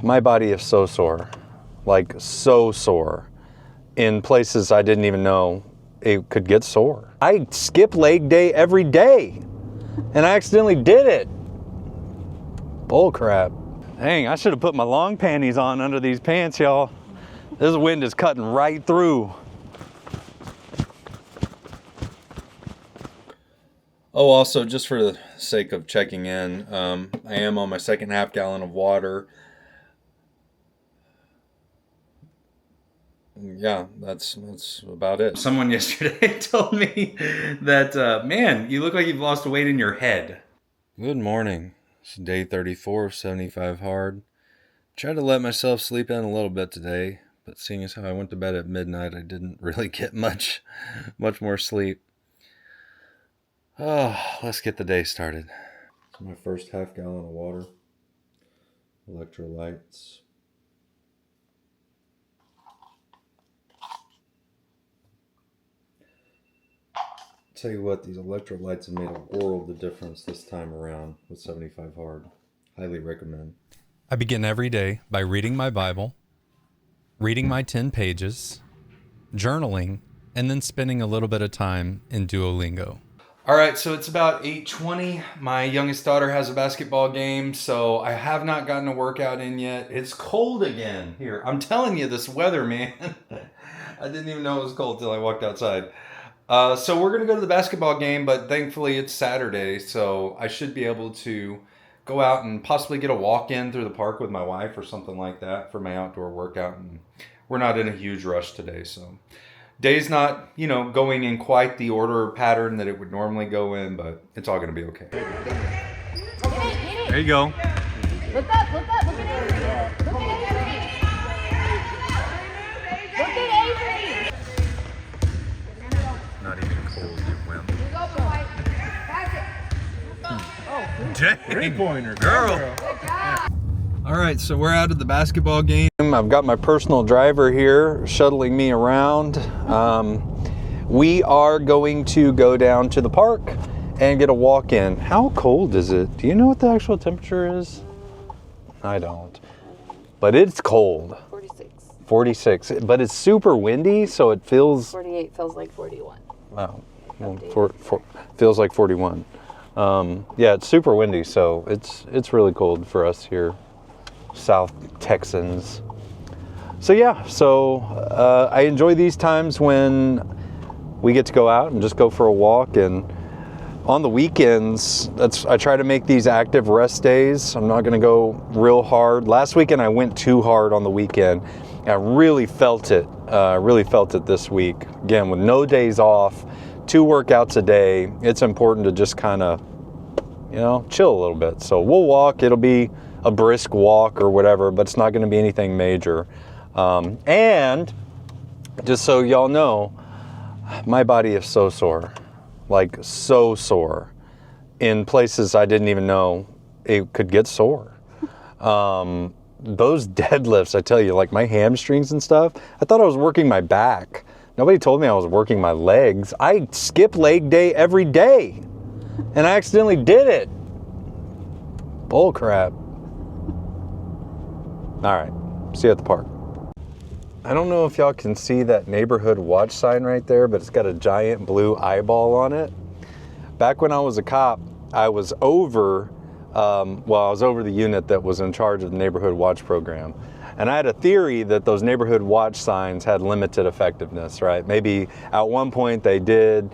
My body is so sore, like so sore, in places I didn't even know it could get sore. I skip leg day every day, and I accidentally did it. Bull crap. Dang, I should have put my long panties on under these pants, y'all. This wind is cutting right through. Oh, also, just for the sake of checking in, I am on my second half gallon of water. Yeah, that's about it. Someone yesterday told me that, man, you look like you've lost weight in your head. Good morning. It's day 34 of 75 hard. Tried to let myself sleep in a little bit today, but seeing as how I went to bed at midnight, I didn't really get much more sleep. Oh, let's get the day started. It's my first half gallon of water. Electrolytes. Tell you what, these electrolytes have made a world of difference this time around with 75 hard. Highly recommend. I begin every day by reading my Bible, reading my 10 pages, journaling, and then spending a little bit of time in Duolingo. All right, so it's about 8:20. My youngest daughter has a basketball game, so I have not gotten a workout in yet. It's cold again here. I'm telling you, this weather, man. I didn't even know it was cold till I walked outside. So we're going to go to the basketball game, but thankfully it's Saturday, so I should be able to go out and possibly get a walk in through the park with my wife or something like that for my outdoor workout. And we're not in a huge rush today, so day's not, going in quite the order or pattern that it would normally go in, but it's all going to be okay. There you go. Look up, look at Avery. Look at Avery. Look at Avery. Not even cold, you wimp. Dang, three-pointer, girl. All right, so we're out of the basketball game. I've got my personal driver here shuttling me around. We are going to go down to the park and get a walk in. How cold is it? Do you know what the actual temperature is? I don't. But it's cold. 46, but it's super windy, so it feels... 48 feels like 41. Wow, well, feels like 41. Yeah, it's super windy, so it's really cold for us here, South Texans. So yeah, I enjoy these times when we get to go out and just go for a walk. And on the weekends, I try to make these active rest days. I'm not going to go real hard. Last weekend I went too hard on the weekend. I really felt it. This week. Again, with no days off, 2 workouts a day, it's important to just kind of, chill a little bit. So we'll walk. It'll be a brisk walk or whatever, but it's not going to be anything major. And just so y'all know, my body is so sore, like so sore, in places I didn't even know it could get sore. Those deadlifts, I tell you, like my hamstrings and stuff, I thought I was working my back. Nobody told me I was working my legs. I skip leg day every day, and I accidentally did it. Bull crap. All right, see you at the park. I don't know if y'all can see that neighborhood watch sign right there, but it's got a giant blue eyeball on it. Back when I was a cop, I was over the unit that was in charge of the neighborhood watch program. And I had a theory that those neighborhood watch signs had limited effectiveness, right? Maybe at one point they did,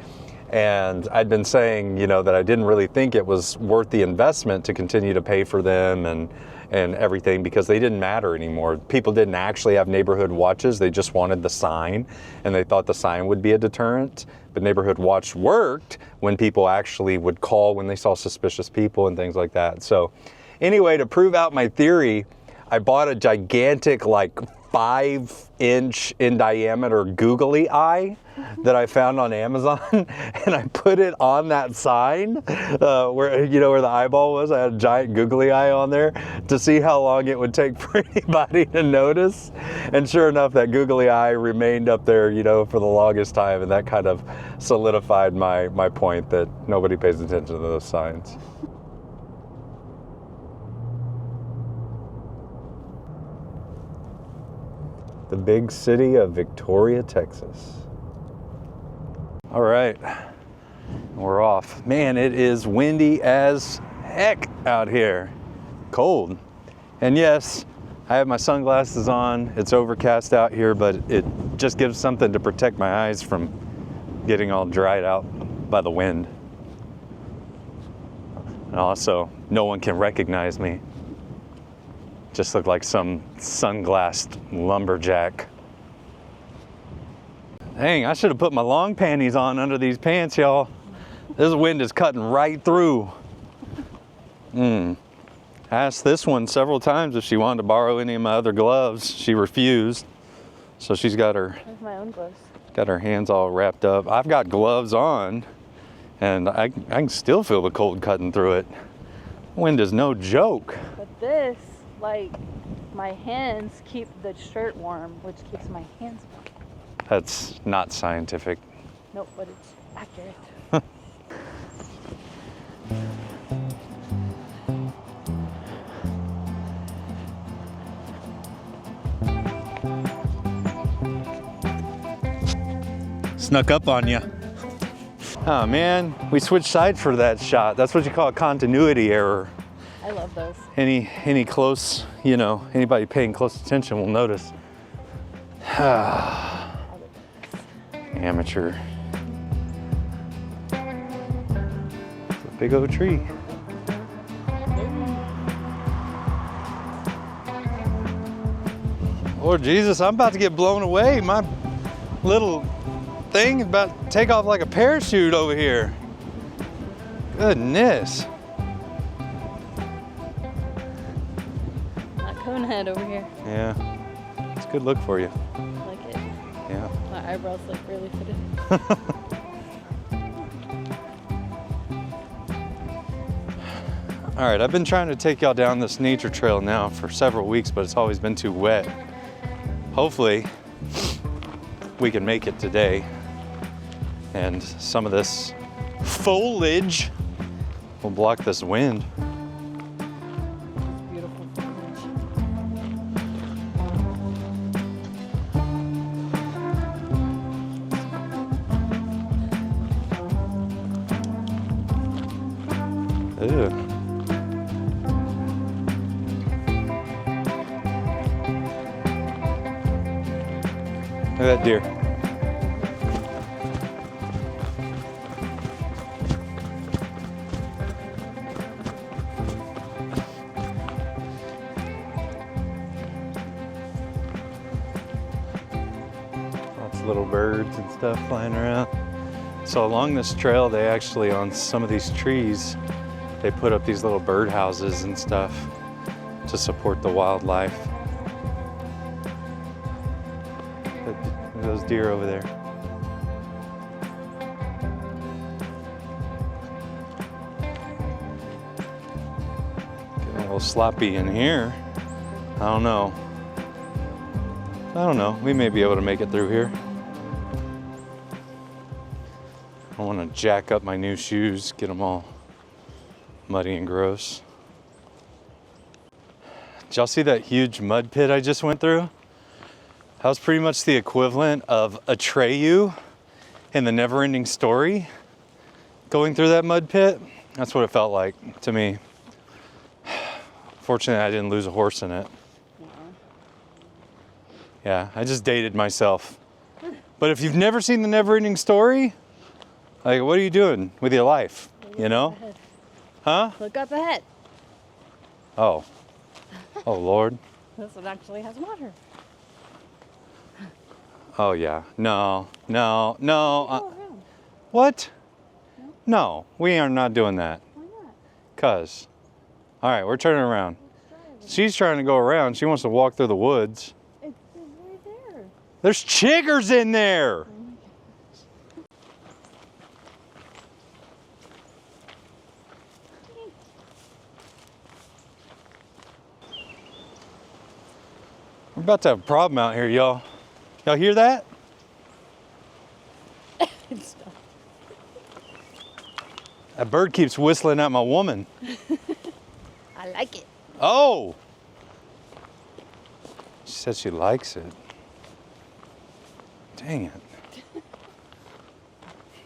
and I'd been saying, that I didn't really think it was worth the investment to continue to pay for them and everything, because they didn't matter anymore. People didn't actually have neighborhood watches. They just wanted the sign, and they thought the sign would be a deterrent. But neighborhood watch worked when people actually would call when they saw suspicious people and things like that. So anyway, to prove out my theory, I bought a gigantic, 5-inch in diameter googly eye that I found on Amazon, and I put it on that sign where the eyeball was. I had a giant googly eye on there to see how long it would take for anybody to notice. And sure enough, that googly eye remained up there, for the longest time, and that kind of solidified my point that nobody pays attention to those signs. the big city of Victoria, Texas. All right, we're off. Man, it is windy as heck out here. Cold. And yes, I have my sunglasses on. It's overcast out here, but it just gives something to protect my eyes from getting all dried out by the wind. And also, no one can recognize me. Just look like some sunglassed lumberjack. Dang, I should have put my long panties on under these pants, y'all. This wind is cutting right through. I asked this one several times if she wanted to borrow any of my other gloves. She refused. So she's got her my own gloves. Got her hands all wrapped up. I've got gloves on, and I can still feel the cold cutting through it. Wind is no joke. But this, like, my hands keep the shirt warm, which keeps my hands warm. That's not scientific. Nope, but it's accurate. Snuck up on you. Oh man, we switched sides for that shot. That's what you call a continuity error. I love those. Any close, anybody paying close attention will notice. Amateur. It's a big old tree. Lord Jesus, I'm about to get blown away. My little thing is about to take off like a parachute over here. Goodness. Not conehead over here. Yeah, it's a good look for you. I like it. Yeah. My eyebrows look really fitted. All right, I've been trying to take y'all down this nature trail now for several weeks, but it's always been too wet. Hopefully, we can make it today. And some of this foliage will block this wind. Beautiful foliage. Ew. Look at that deer. Lots of little birds and stuff flying around. So along this trail, they actually, on some of these trees, they put up these little bird houses and stuff to support the wildlife. Look at those deer over there. Getting a little sloppy in here. I don't know. We may be able to make it through here. I want to jack up my new shoes, get them all muddy and gross. Did y'all see that huge mud pit I just went through? That was pretty much the equivalent of Atreyu in the Never-Ending Story. Going through that mud pit, that's what it felt like to me. Fortunately, I didn't lose a horse in it. Yeah, I just dated myself. But if you've never seen the Never-Ending Story, like, what are you doing with your life, Huh? Look up ahead. Oh. Oh, Lord. This one actually has water. Oh, yeah. No. Go around. What? No, we are not doing that. Why not? Cuz. All right, we're turning around. She's trying to go around. She wants to walk through the woods. It's right there. There's chiggers in there. We're about to have a problem out here, y'all. Y'all hear that? Stop. That bird keeps whistling at my woman. I like it. Oh! She said she likes it. Dang it.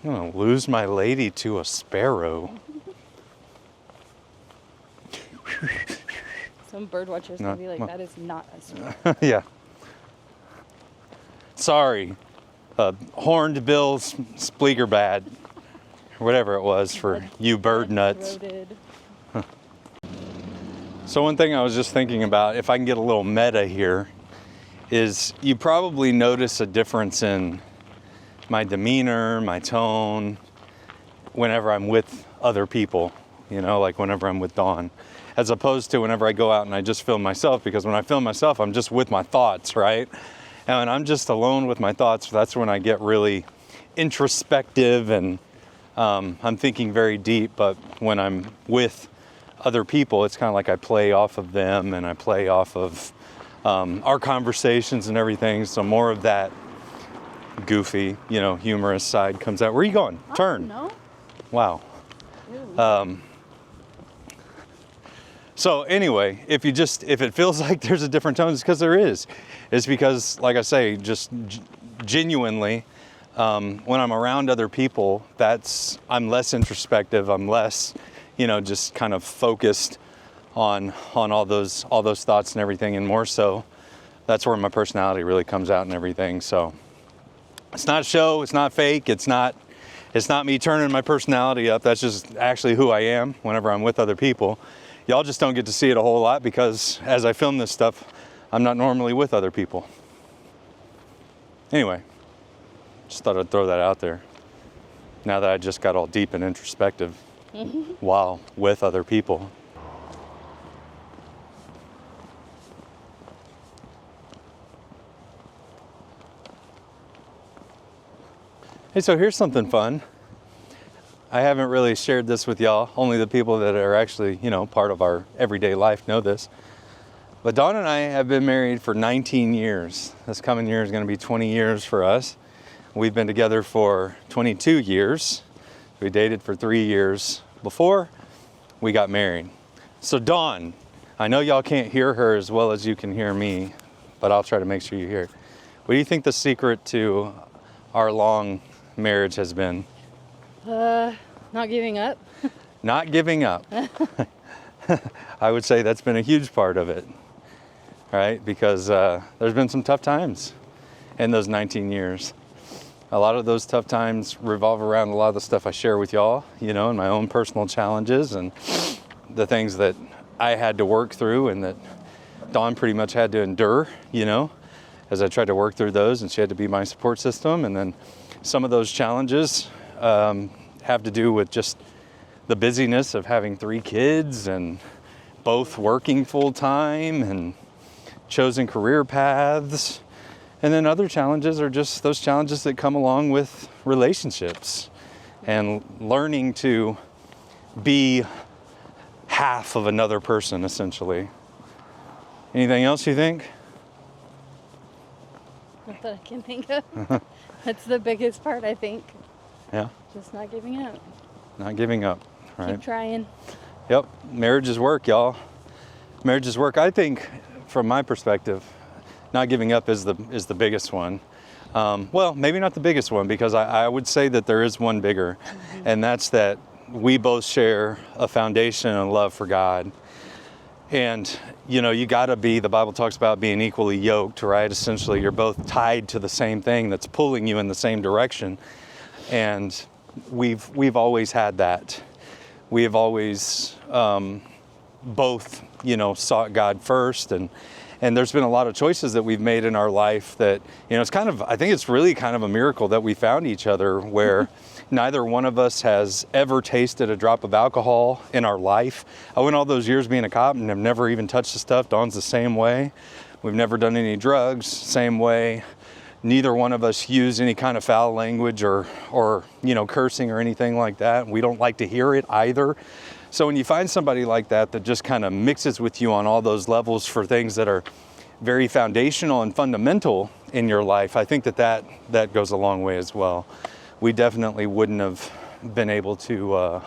I'm going to lose my lady to a sparrow. Some bird watchers No, will be like, well. that is not a sparrow. Yeah. Sorry. Horned bill spleeger bad. Whatever it was for you bird nuts. Throated. So one thing I was just thinking about, if I can get a little meta here, is you probably notice a difference in my demeanor, my tone, whenever I'm with other people, you know, like whenever I'm with Dawn, as opposed to whenever I go out and I just film myself, because when I film myself, I'm just with my thoughts, right? And when I'm just alone with my thoughts, that's when I get really introspective and I'm thinking very deep. But when I'm with other people, it's kind of like I play off of them and I play off of our conversations and everything. So more of that goofy, you know, humorous side comes out. Where are you going? Turn. No. Wow. So anyway, if it feels like there's a different tone, it's because there is. It's because, like I say, just genuinely, when I'm around other people, I'm less introspective. I'm less, you know, just kind of focused on all those thoughts and everything, and more so, that's where my personality really comes out and everything. So it's not a show. It's not fake. It's not me turning my personality up. That's just actually who I am whenever I'm with other people. Y'all just don't get to see it a whole lot because as I film this stuff, I'm not normally with other people. Anyway, just thought I'd throw that out there. Now that I just got all deep and introspective while with other people. Hey, so here's something fun. I haven't really shared this with y'all. Only the people that are actually, you know, part of our everyday life know this. But Dawn and I have been married for 19 years. This coming year is going to be 20 years for us. We've been together for 22 years. We dated for 3 years before we got married. So Dawn, I know y'all can't hear her as well as you can hear me, but I'll try to make sure you hear it. What do you think the secret to our long marriage has been? Not giving up. Not giving up. I would say that's been a huge part of it, right? Because there's been some tough times in those 19 years. A lot of those tough times revolve around a lot of the stuff I share with y'all, you know, and my own personal challenges and the things that I had to work through and that Dawn pretty much had to endure, you know, as I tried to work through those, and she had to be my support system. And then some of those challenges have to do with just the busyness of having 3 kids and both working full time and chosen career paths. And then other challenges are just those challenges that come along with relationships and learning to be half of another person, essentially. Anything else you think? Not that I can think of. That's the biggest part, I think. Yeah, Just not giving up. not giving up, right? Keep trying. Yep, marriage is work, y'all. Marriage is work. I think, from my perspective, not giving up is the biggest one. Well, maybe not the biggest one, because I would say that there is one bigger, and that's that we both share a foundation and love for God. And, you know, you gotta be, the Bible talks about being equally yoked, right? Essentially, you're both tied to the same thing that's pulling you in the same direction. And we've always had that. We have always both, you know, sought God first, and there's been a lot of choices that we've made in our life that, you know, it's kind of, I think it's really kind of a miracle that we found each other, where neither one of us has ever tasted a drop of alcohol in our life. I went all those years being a cop and have never even touched the stuff. Dawn's the same way. We've never done any drugs, same way. Neither one of us use any kind of foul language or you know, cursing or anything like that. We don't like to hear it either. So when you find somebody like that just kind of mixes with you on all those levels for things that are very foundational and fundamental in your life, I think that goes a long way as well. We definitely wouldn't have been able to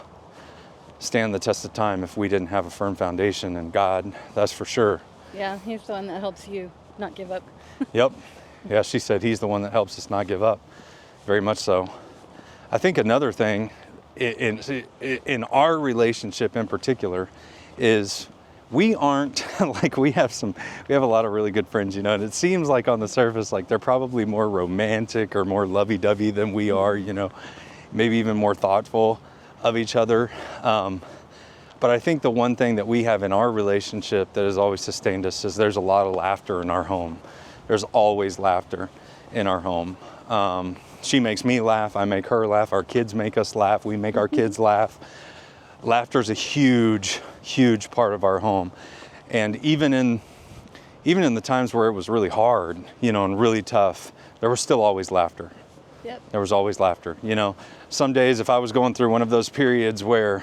stand the test of time if we didn't have a firm foundation in God, that's for sure. Yeah, he's the one that helps you not give up. Yep. Yeah, she said he's the one that helps us not give up. Very much so. I think another thing in our relationship in particular is we aren't like we have a lot of really good friends, you know, and it seems like on the surface like they're probably more romantic or more lovey-dovey than we are, you know, maybe even more thoughtful of each other. But I think the one thing that we have in our relationship that has always sustained us is there's a lot of laughter in our home. There's always laughter in our home. She makes me laugh, I make her laugh, our kids make us laugh, we make our kids laugh. Laughter is a huge, huge part of our home. And even in the times where it was really hard, you know, and really tough, there was still always laughter. Yep. There was always laughter. You know, some days if I was going through one of those periods where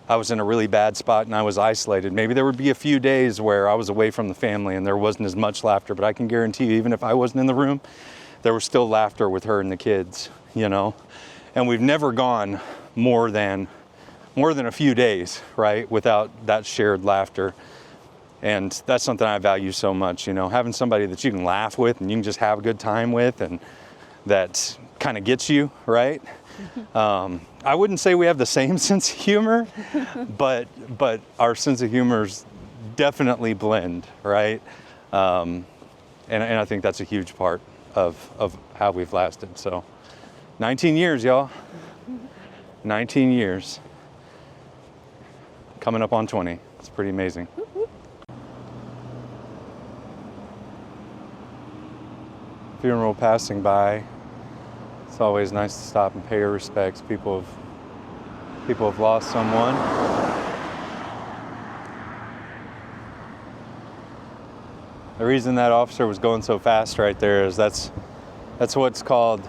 I was in a really bad spot and I was isolated, maybe there would be a few days where I was away from the family and there wasn't as much laughter, but I can guarantee you, even if I wasn't in the room, there was still laughter with her and the kids, you know. And we've never gone more than a few days, right, without that shared laughter. And that's something I value so much, you know, having somebody that you can laugh with and you can just have a good time with, and that kind of gets you, right? I wouldn't say we have the same sense of humor, but our sense of humors definitely blend, right? And I think that's a huge part of how we've lasted. So 19 years, y'all. 19 years. Coming up on 20. It's pretty amazing. Funeral passing by. It's always nice to stop and pay your respects. People have lost someone. The reason that officer was going so fast right there is that's what's called,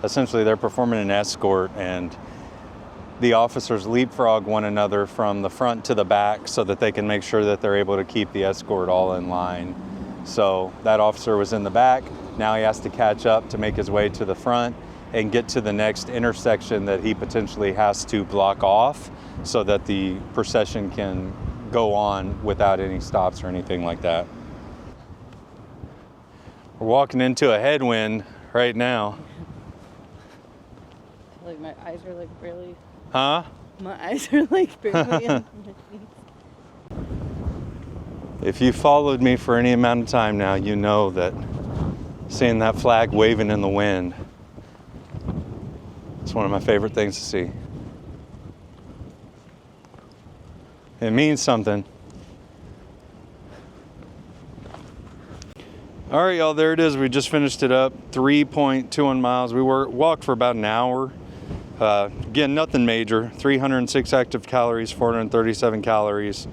essentially they're performing an escort, and the officers leapfrog one another from the front to the back so that they can make sure that they're able to keep the escort all in line. So that officer was in the back. Now he has to catch up to make his way to the front and get to the next intersection that he potentially has to block off so that the procession can go on without any stops or anything like that. We're walking into a headwind right now. Like my eyes are like barely. Huh? My eyes are like barely. If you followed me for any amount of time now, you know that seeing that flag waving in the wind, it's one of my favorite things to see. It means something. All right, y'all, there it is. We just finished it up, 3.21 miles. We walked for about an hour. Again, nothing major, 306 active calories, 437 calories.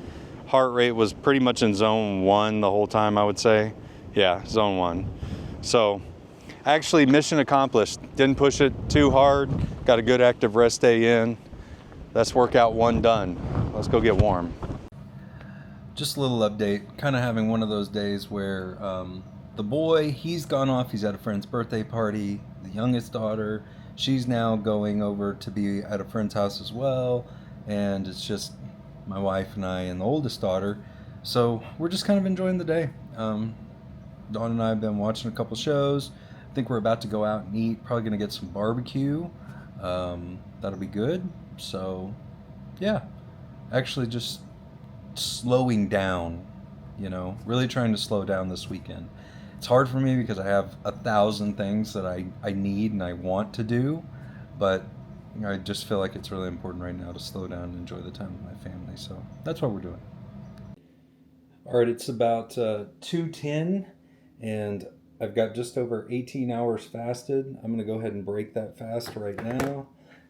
Heart rate was pretty much in zone 1 the whole time, I would say. Yeah, zone 1. So actually mission accomplished. Didn't push it too hard. Got a good active rest day in. That's workout 1 done. Let's go get warm. Just a little update. Kind of having one of those days where the boy, he's gone off. He's at a friend's birthday party. The youngest daughter, she's now going over to be at a friend's house as well. And it's just my wife and I and the oldest daughter. So we're just kind of enjoying the day. Dawn and I have been watching a couple shows. I think we're about to go out and eat. Probably going to get some barbecue. That'll be good. So yeah, actually just slowing down, you know, really trying to slow down this weekend. It's hard for me because I have 1,000 things that I need and I want to do, but I just feel like it's really important right now to slow down and enjoy the time with my family. So that's what we're doing. All right, it's about 2:10 and I've got just over 18 hours fasted. I'm going to go ahead and break that fast right now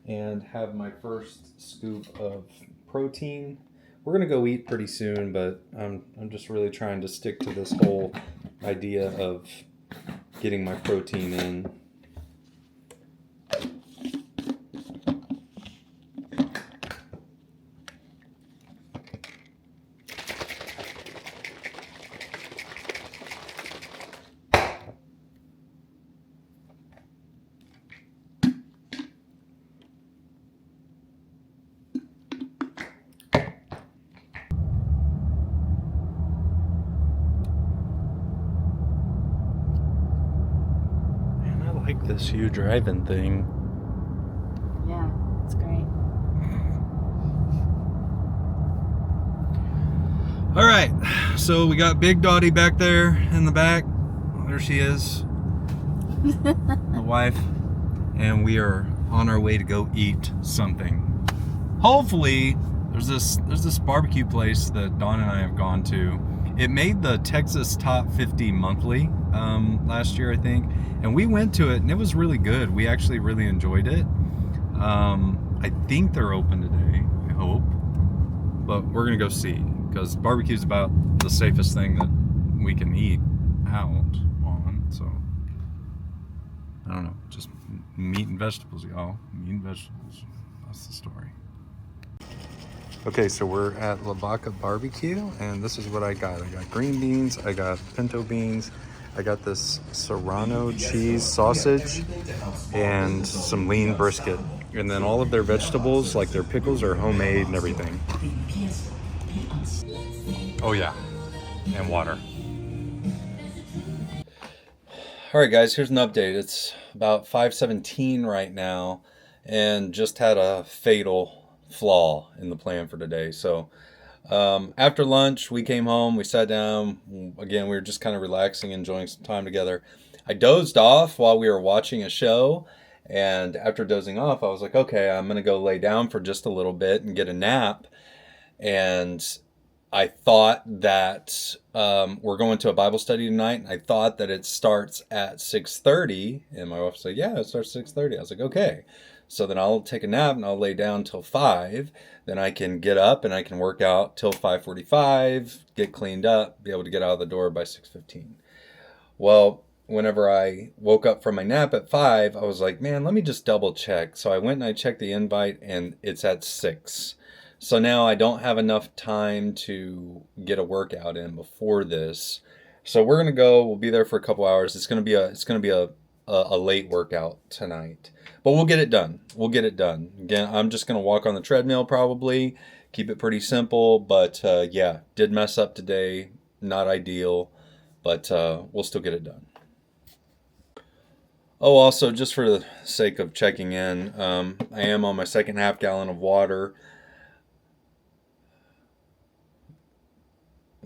and have my first scoop of protein. We're going to go eat pretty soon, but I'm just really trying to stick to this whole idea of getting my protein in. like this huge driving thing. Yeah, it's great. All right, so we got Big Dottie back there in the back. There she is, the wife, and we are on our way to go eat something. Hopefully, there's this barbecue place that Dawn and I have gone to. It made the Texas Top 50 monthly last year, I think, and we went to it, and it was really good. We actually really enjoyed it. I think they're open today, I hope, but we're gonna go see, because barbecue is about the safest thing that we can eat out on. So I don't know, just meat and vegetables, y'all. Meat and vegetables. That's the story. Okay, so we're at La Vaca Barbecue, and this is what I got. I got green beans, I got pinto beans, I got this Serrano cheese sausage, and some lean brisket. And then all of their vegetables, like their pickles, are homemade and everything. Oh yeah, and water. All right, guys, here's an update. It's about 5:17 right now, and just had a fatal flaw in the plan for today. So after lunch, we came home, we sat down. Again, we were just kind of relaxing, enjoying some time together. I dozed off while we were watching a show, and after dozing off, I was like, okay, I'm gonna go lay down for just a little bit and get a nap. And I thought that we're going to a Bible study tonight. I thought that it starts at 6:30, and my wife said, yeah, it starts at 6:30. I was like, okay. So then I'll take a nap and I'll lay down till 5. Then I can get up and I can work out till 5:45, get cleaned up, be able to get out of the door by 6:15. Well, whenever I woke up from my nap at 5, I was like, man, let me just double check. So I went and I checked the invite, and it's at 6. So now I don't have enough time to get a workout in before this. So we're gonna go. We'll be there for a couple hours. It's gonna be a late workout tonight, but we'll get it done. We'll get it done. Again, I'm just gonna walk on the treadmill probably. Keep it pretty simple. But yeah, did mess up today. Not ideal, but we'll still get it done. Oh, also, just for the sake of checking in, I am on my second half gallon of water.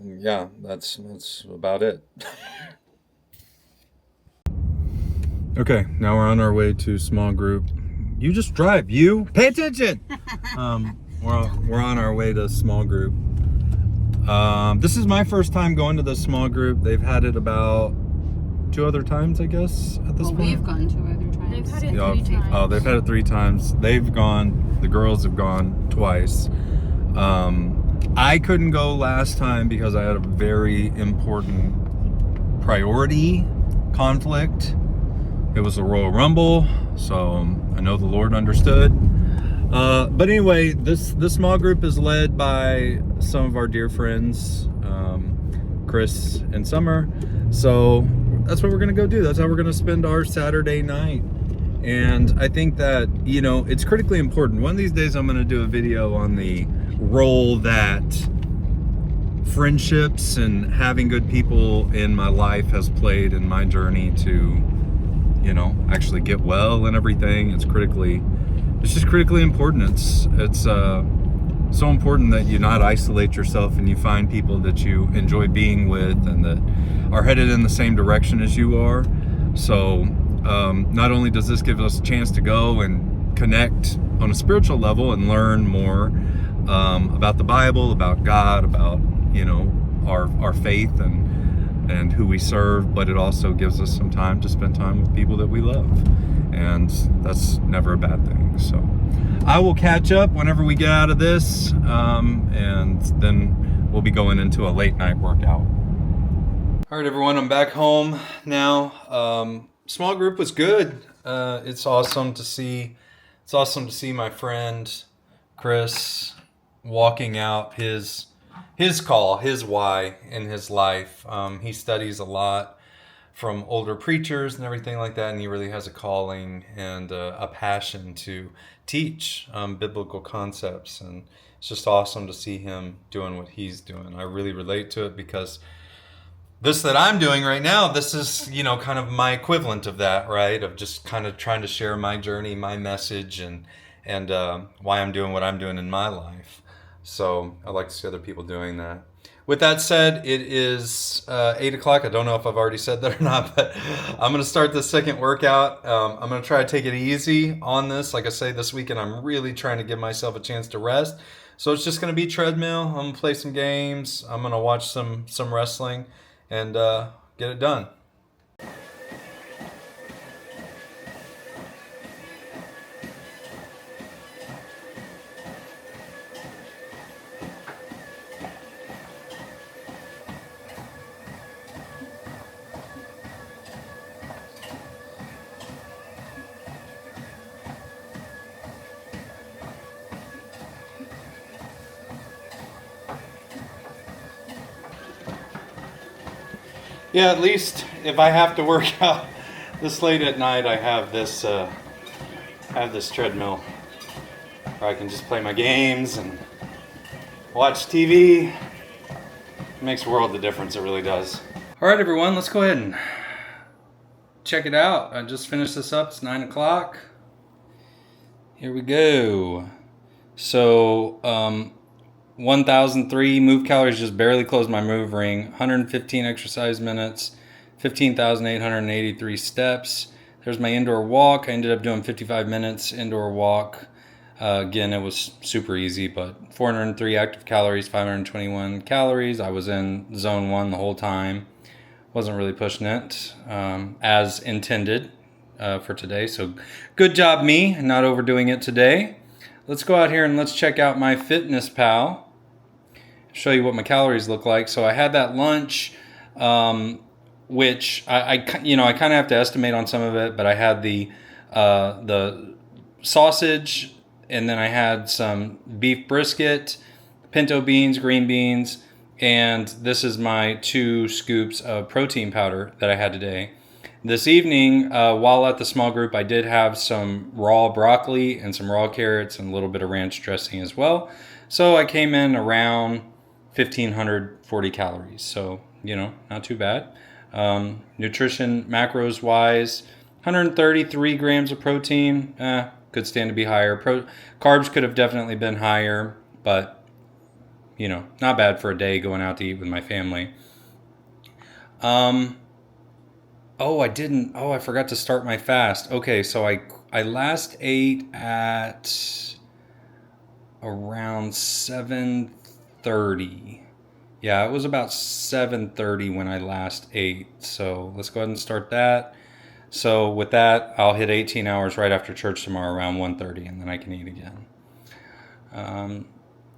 Yeah, that's about it. Okay, now we're on our way to small group. You just drive. You pay attention. We're on our way to small group. This is my first time going to the small group. They've had it about 2 other times, I guess, at this point. We've gone 2 other times. They've had it 3 times. Oh, they've had it 3 times. They've gone. The girls have gone twice. I couldn't go last time because I had a very important priority conflict. It was the Royal Rumble, so I know the Lord understood. But anyway, this small group is led by some of our dear friends, Chris and Summer. So that's what we're gonna go do. That's how we're gonna spend our Saturday night. And I think that, it's critically important. One of these days I'm gonna do a video on the role that friendships and having good people in my life has played in my journey to, actually get well and everything. It's just critically important. It's so important that you not isolate yourself and you find people that you enjoy being with and that are headed in the same direction as you are. So not only does this give us a chance to go and connect on a spiritual level and learn more about the Bible, about God, about our faith and who we serve, but it also gives us some time to spend time with people that we love, and that's never a bad thing. So I will catch up whenever we get out of this, and then we'll be going into a late night workout. All right, everyone, I'm back home now. Small group was good. It's awesome to see my friend Chris walking out his call, his why in his life. He studies a lot from older preachers and everything like that, and he really has a calling and a passion to teach biblical concepts, and it's just awesome to see him doing what he's doing. I really relate to it because This that I'm doing right now, this is, kind of my equivalent of that, right? Of just kind of trying to share my journey, my message, and why I'm doing what I'm doing in my life. So I like to see other people doing that. With that said, it is 8 o'clock. I don't know if I've already said that or not, but I'm going to start the second workout. I'm going to try to take it easy on this. Like I say, this weekend I'm really trying to give myself a chance to rest. So it's just going to be treadmill. I'm going to play some games. I'm going to watch some wrestling and get it done. Yeah, at least if I have to work out this late at night, I have this treadmill where I can just play my games and watch TV. It makes a world of difference, it really does. All right, everyone, let's go ahead and check it out. I just finished this up. It's 9 o'clock. Here we go. So, 1,003 move calories, just barely closed my move ring. 115 exercise minutes, 15,883 steps. There's my indoor walk. I ended up doing 55 minutes indoor walk. Again, it was super easy, but 403 active calories, 521 calories. I was in zone 1 the whole time. Wasn't really pushing it as intended for today. So good job me, not overdoing it today. Let's go out here and let's check out my Fitness Pal. Show you what my calories look like. So I had that lunch, which I kind of have to estimate on some of it, but I had the sausage, and then I had some beef brisket, pinto beans, green beans, and this is my 2 scoops of protein powder that I had today. This evening, while at the small group, I did have some raw broccoli and some raw carrots and a little bit of ranch dressing as well. So I came in around 1,540 calories. So, not too bad. Nutrition macros wise, 133 grams of protein. Could stand to be higher. Carbs could have definitely been higher, but, not bad for a day going out to eat with my family. I forgot to start my fast. Okay, so I last ate at around 7:30. Yeah, it was about 7:30 when I last ate. So let's go ahead and start that. So with that, I'll hit 18 hours right after church tomorrow around 1:30, and then I can eat again.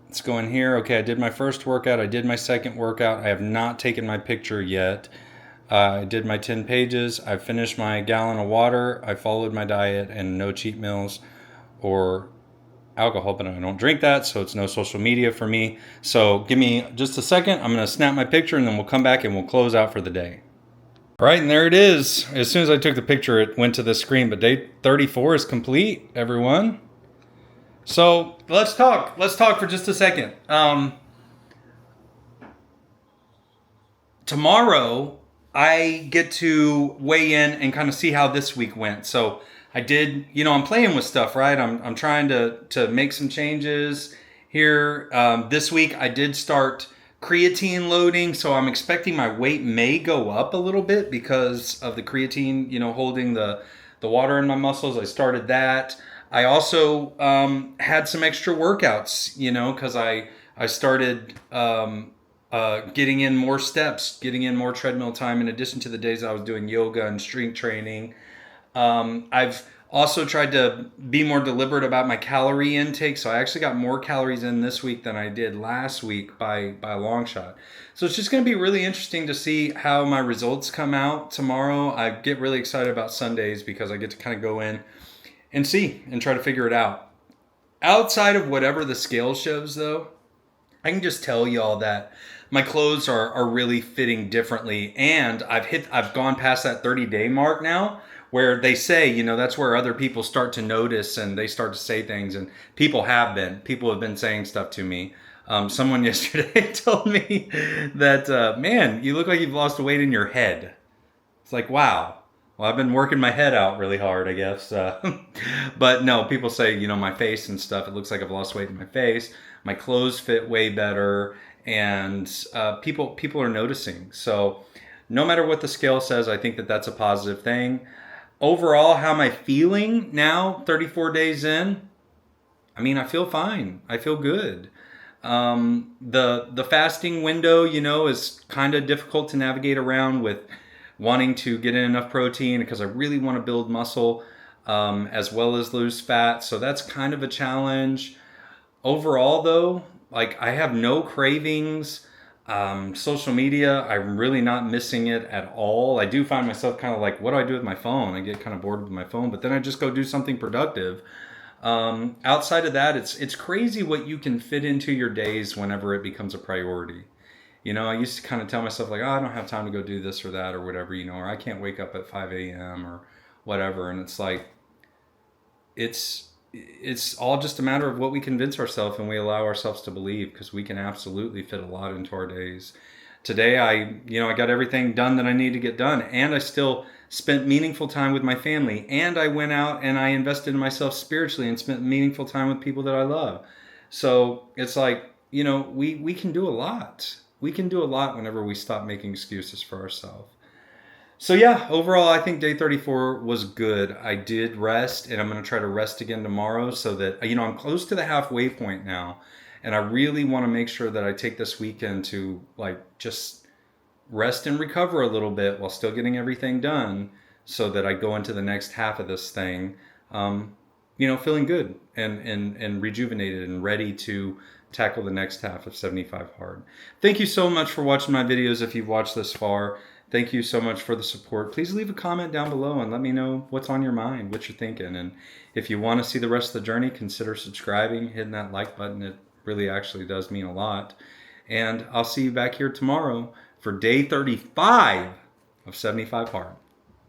Let's go in here. Okay, I did my first workout. I did my second workout. I have not taken my picture yet. I did my 10 pages. I finished my gallon of water. I followed my diet and no cheat meals or alcohol, but I don't drink that, so it's no social media for me. So give me just a second. I'm going to snap my picture, and then we'll come back and we'll close out for the day. All right, and there it is. As soon as I took the picture, it went to the screen, but day 34 is complete, everyone. So let's talk. Let's talk for just a second. Tomorrow, I get to weigh in and kind of see how this week went. So I did, I'm playing with stuff, right? I'm trying to make some changes here. This week I did start creatine loading, so I'm expecting my weight may go up a little bit because of the creatine, holding the water in my muscles. I started that. I also had some extra workouts, because I started getting in more steps, getting in more treadmill time in addition to the days I was doing yoga and strength training. I've also tried to be more deliberate about my calorie intake. So I actually got more calories in this week than I did last week by a long shot. So it's just going to be really interesting to see how my results come out tomorrow. I get really excited about Sundays because I get to kind of go in and see and try to figure it out. Outside of whatever the scale shows though, I can just tell y'all that my clothes are really fitting differently, and I've gone past that 30-day mark now, where they say, that's where other people start to notice and they start to say things, and people have been saying stuff to me Someone yesterday told me that, man, you look like you've lost weight in your head. It's like, wow. Well, I've been working my head out really hard, I guess. But no, people say, my face and stuff, it looks like I've lost weight in my face. My clothes fit way better. And people are noticing. So no matter what the scale says, I think that that's a positive thing. Overall, how am I feeling now, 34 days in? I mean, I feel fine. I feel good. The fasting window, is kind of difficult to navigate around with wanting to get in enough protein because I really want to build muscle as well as lose fat. So that's kind of a challenge. Overall, though, like I have no cravings. Social media, I'm really not missing it at all. I do find myself kind of like, what do I do with my phone? I get kind of bored with my phone, but then I just go do something productive. Outside of that, it's crazy what you can fit into your days whenever it becomes a priority. I used to kind of tell myself like, oh, I don't have time to go do this or that or whatever, or I can't wake up at 5 a.m. or whatever. And it's like, it's all just a matter of what we convince ourselves and we allow ourselves to believe, because we can absolutely fit a lot into our days. Today, I got everything done that I need to get done, and I still spent meaningful time with my family, and I went out and I invested in myself spiritually and spent meaningful time with people that I love. So it's like, we can do a lot. We can do a lot whenever we stop making excuses for ourselves. So yeah, overall, I think day 34 was good. I did rest, and I'm going to try to rest again tomorrow so that, I'm close to the halfway point now. And I really want to make sure that I take this weekend to just rest and recover a little bit while still getting everything done, so that I go into the next half of this thing, feeling good and rejuvenated and ready to tackle the next half of 75 Hard. Thank you so much for watching my videos. If you've watched this far, thank you so much for the support. Please leave a comment down below and let me know what's on your mind, what you're thinking. And if you want to see the rest of the journey, consider subscribing, hitting that like button. It really actually does mean a lot. And I'll see you back here tomorrow for day 35 of 75 Hard.